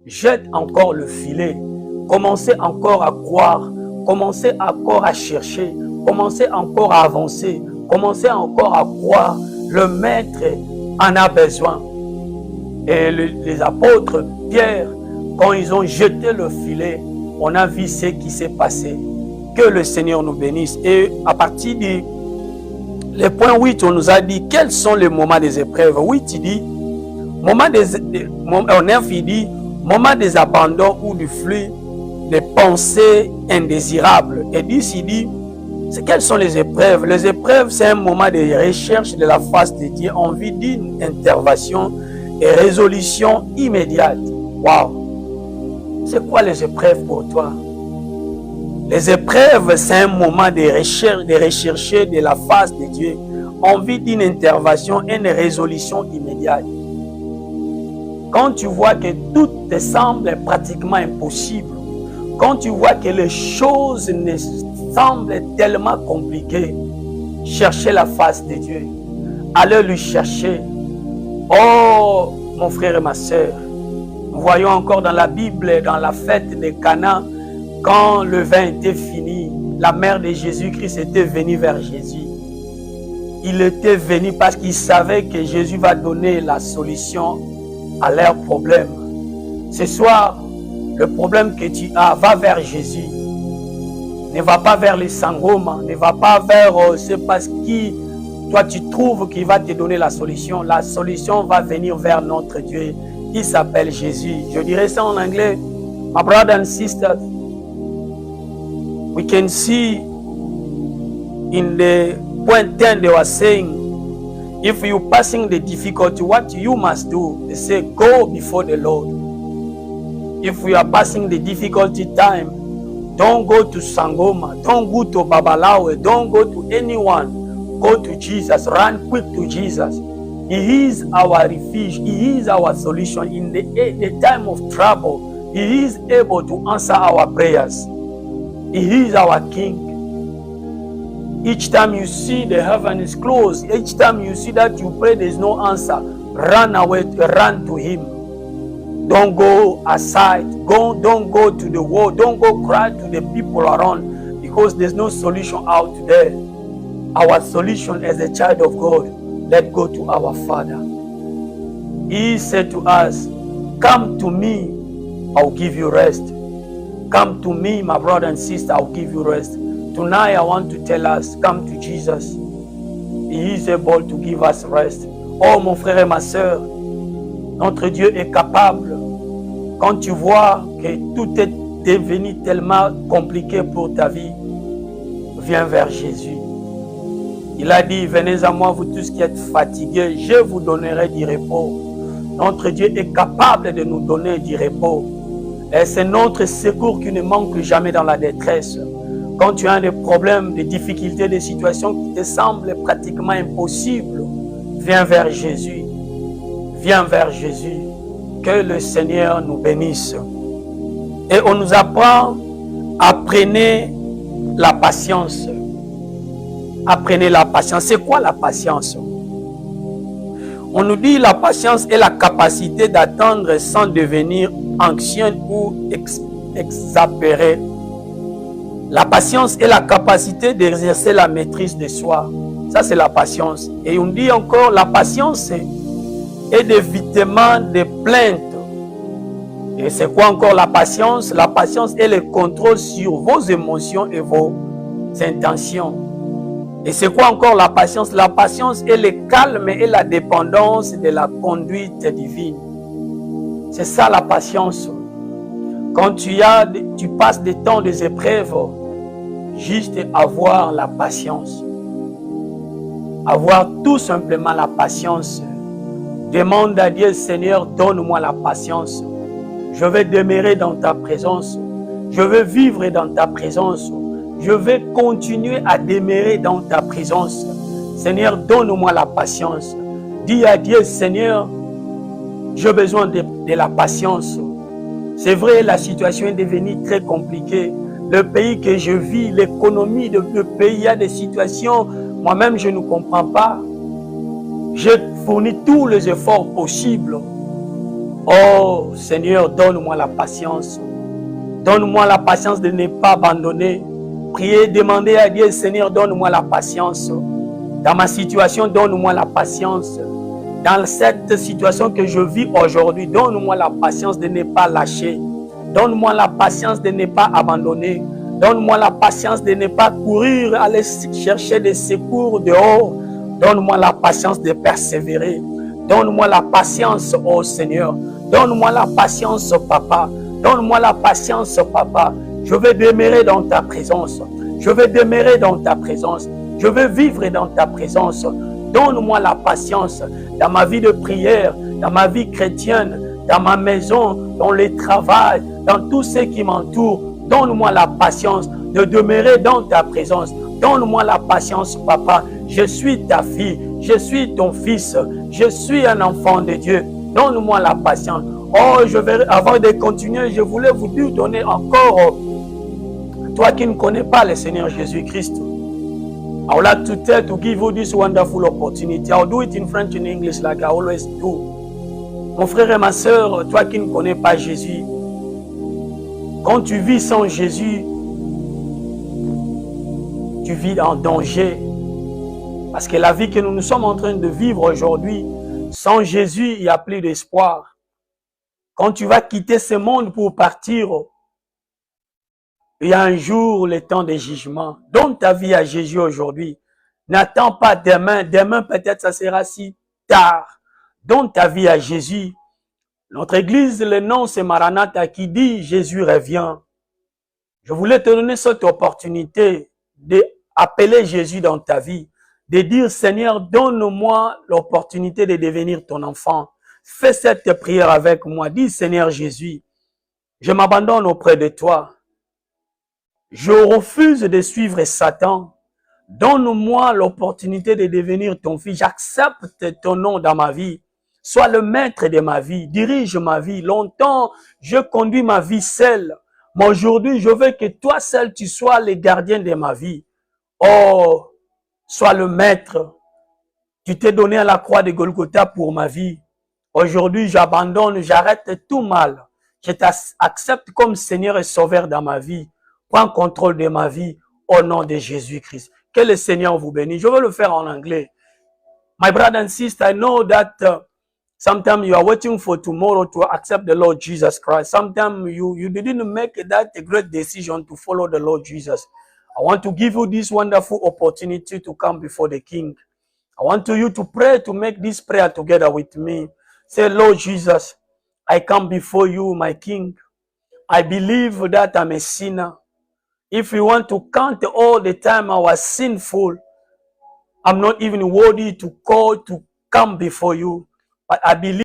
jette encore le filet. Commencez encore à croire. Commencez encore à chercher. Commencez encore à avancer. Commencez encore à croire. Le Maître en a besoin. Et les apôtres, Pierre, quand ils ont jeté le filet, on a vu ce qui s'est passé. Que le Seigneur nous bénisse. Et à partir du point 8, on nous a dit quels sont les moments des épreuves. 8, il dit, au 9, il dit, moment des abandons ou du flux des pensées indésirables. Et 10, il dit, quelles sont les épreuves? Les épreuves, c'est un moment de recherche de la face de Dieu en vue d'une intervention et résolution immédiate. Waouh! C'est quoi les épreuves pour toi? Les épreuves, c'est un moment de recherche, de rechercher de la face de Dieu en vue d'une intervention et une résolution immédiate. Quand tu vois que tout te semble pratiquement impossible, quand tu vois que les choses ne semblent tellement compliquées, cherchez la face de Dieu. Allez lui chercher. Oh, mon frère et ma soeur, nous voyons encore dans la Bible, dans la fête de Cana, quand le vin était fini, la mère de Jésus-Christ était venue vers Jésus. Il était venu parce qu'il savait que Jésus va donner la solution à leurs problèmes. Ce soir, le problème que tu as, va vers Jésus. Ne va pas vers les sangomas, ne va pas vers c'est parce que toi tu trouves qu'il va te donner la solution. La solution va venir vers notre Dieu qui s'appelle Jésus. Je dirais ça en anglais. My brothers and sisters, we can see in the point 10 they were saying, if you passing the difficulty, what you must do, they say, go before the Lord. If we are passing the difficulty time, don't go to Sangoma, don't go to Babalawe, don't go to anyone. Go to Jesus, run quick to Jesus. He is our refuge, He is our solution in the time of trouble. He is able to answer our prayers. He is our King. Each time you see the heaven is closed, each time you see that you pray there is no answer, run away, run to Him. Don't go aside, don't go to the world, don't go cry to the people around because there's no solution out there. Our solution as a child of God, let's go to our Father. He said to us, come to me, I'll give you rest. Come to me, my brother and sister, I'll give you rest. Tonight I want to tell us, come to Jesus. He is able to give us rest. Oh mon frère et ma soeur, notre Dieu est capable. Quand tu vois que tout est devenu tellement compliqué pour ta vie, viens vers Jésus. Il a dit, venez à moi vous tous qui êtes fatigués, je vous donnerai du repos. Notre Dieu est capable de nous donner du repos. Et c'est notre secours qui ne manque jamais dans la détresse. Quand tu as des problèmes, des difficultés, des situations qui te semblent pratiquement impossibles, viens vers Jésus. Viens vers Jésus. Que le Seigneur nous bénisse. Et on nous apprend, apprenez la patience. Apprenez la patience. C'est quoi la patience? On nous dit la patience est la capacité d'attendre sans devenir anxieux ou exaspéré. La patience est la capacité d'exercer la maîtrise de soi. Ça, c'est la patience. Et on dit encore, la patience est d'évitement des plaintes. Et c'est quoi encore la patience? La patience est le contrôle sur vos émotions et vos intentions. Et c'est quoi encore la patience? La patience est le calme et la dépendance de la conduite divine. C'est ça la patience. Quand tu passes des temps des épreuves, juste avoir la patience. Avoir tout simplement la patience. Demande à Dieu, Seigneur, donne-moi la patience. Je vais demeurer dans ta présence. Je veux vivre dans ta présence. Je vais continuer à demeurer dans ta présence. Seigneur, donne-moi la patience. Dis à Dieu, Seigneur, j'ai besoin de la patience. C'est vrai, la situation est devenue très compliquée. Le pays que je vis, l'économie de ce pays, il y a des situations, moi-même, je ne comprends pas. Je fournis tous les efforts possibles. Oh Seigneur, donne-moi la patience. Donne-moi la patience de ne pas abandonner. Priez, demandez à Dieu, Seigneur, donne-moi la patience. Dans ma situation, donne-moi la patience. Dans cette situation que je vis aujourd'hui, donne-moi la patience de ne pas lâcher. Donne-moi la patience de ne pas abandonner. Donne-moi la patience de ne pas courir, aller chercher des secours dehors. Donne-moi la patience de persévérer. Donne-moi la patience, oh Seigneur. Donne-moi la patience, Papa. Donne-moi la patience, Papa. Je veux demeurer dans ta présence. Je veux demeurer dans ta présence. Je veux vivre dans ta présence. Donne-moi la patience dans ma vie de prière, dans ma vie chrétienne, dans ma maison, dans le travail, dans tout ce qui m'entoure. Donne-moi la patience de demeurer dans ta présence. Donne-moi la patience, Papa. Je suis ta fille, je suis ton fils, je suis un enfant de Dieu. Donne-moi la patience. Oh, avant de continuer, je voulais vous donner encore, toi qui ne connais pas le Seigneur Jésus-Christ. I would like to give you this wonderful opportunity. I'll do it in French and English like I always do. Mon frère et ma soeur, toi qui ne connais pas Jésus, quand tu vis sans Jésus, tu vis en danger. Parce que la vie que nous sommes en train de vivre aujourd'hui, sans Jésus, il n'y a plus d'espoir. Quand tu vas quitter ce monde pour partir, il y a un jour, le temps de jugement. Donne ta vie à Jésus aujourd'hui. N'attends pas demain. Demain, peut-être, ça sera si tard. Donne ta vie à Jésus. Notre église, le nom, c'est Maranatha qui dit Jésus revient. Je voulais te donner cette opportunité d'appeler Jésus dans ta vie. De dire, Seigneur, donne-moi l'opportunité de devenir ton enfant. Fais cette prière avec moi. Dis, Seigneur Jésus, je m'abandonne auprès de toi. Je refuse de suivre Satan. Donne-moi l'opportunité de devenir ton fils. J'accepte ton nom dans ma vie. Sois le maître de ma vie. Dirige ma vie. Longtemps, je conduis ma vie seul. Mais aujourd'hui, je veux que toi seul, tu sois le gardien de ma vie. Oh, sois le maître. Tu t'es donné à la croix de Golgotha pour ma vie. Aujourd'hui, j'abandonne, j'arrête tout mal. Je t'accepte comme Seigneur et Sauveur dans ma vie. Prends contrôle de ma vie au nom de Jésus-Christ. Que le Seigneur vous bénisse. Je vais le faire en anglais. My brother and sister, I know that sometimes you are waiting for tomorrow to accept the Lord Jesus Christ. Sometimes you didn't make that a great decision to follow the Lord Jesus. I want to give you this wonderful opportunity to come before the King. I want you to pray, to make this prayer together with me. Say, Lord Jesus, I come before you, my King. I believe that I'm a sinner. If you want to count all the time I was sinful, I'm not even worthy to come before you. But I believe